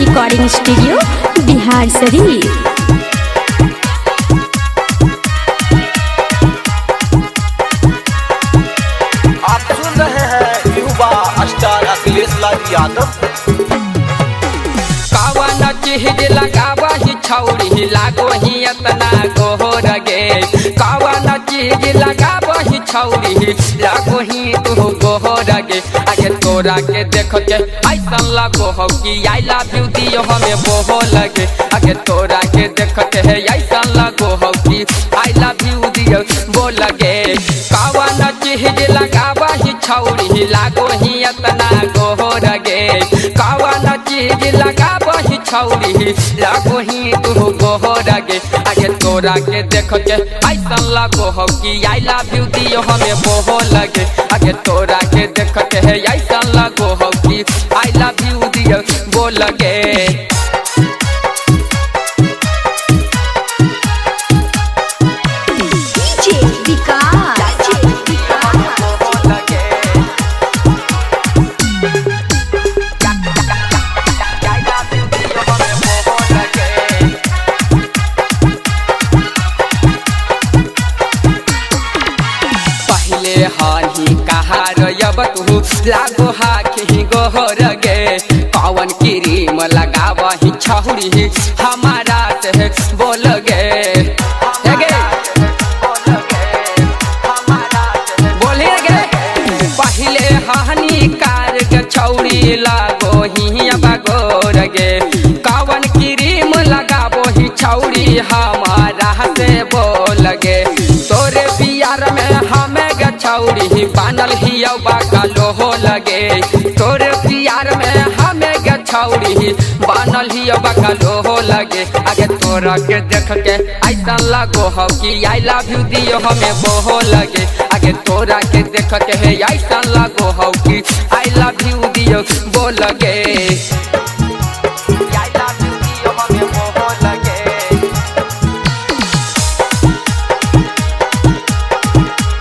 Recording studio Bihar Sharif. आप सुन रहे हैं युवा स्टार अखिलेश लाल यादव। कावन चीज लगावा ही छौड़ी लागो ही इतना गोहर गे। कावन चीज लगावा ही छौड़ी लागो ही तू गोहर गे। आगे तोरा के देख के ऐसा लगो हो कि आई लव यू दियो हमें बोहो लगे। आगे तोरा के देख के ऐसा लगो हो कि आई लव यू दियो बो लगे। कावन चीज लगावा ही छौड़ी लागो ही इतना गोहर गे। कावन चीज लगावा ही छौड़ी लागो ही तू गोहर गे। आगे तोरा के देख के ऐसा लगो हो कि आई लव यू दियो हमें बोहो लगे। आगे तोरा के देख के ऐसा लगो हो कि आई लव यू दियो बो लगे। हानि कहा रब तू लागो हाखी गोहर गे। कौन क्रीम लगावा ही छौड़ी हमारा से बोल गे। बोले गे पहले हानिकार गे छौड़ी लागो ही बगोर गे। कौन क्रीम लगाबो ही छौड़ी हमारा से बोल गे। तोरे प्यार में हमें छौड़ी बानल ही बालो हो लगे। तोरे प्यार में हमें गे छौड़ी बानल ही बालो हो लगे। आगे तोरा के देख के ऐसा लगो हो कि आई लव यू दियो हमें बोहो लगे। आगे तोरा के देख के ऐसा लगो हो कि आई लव यू दियो बो लगे।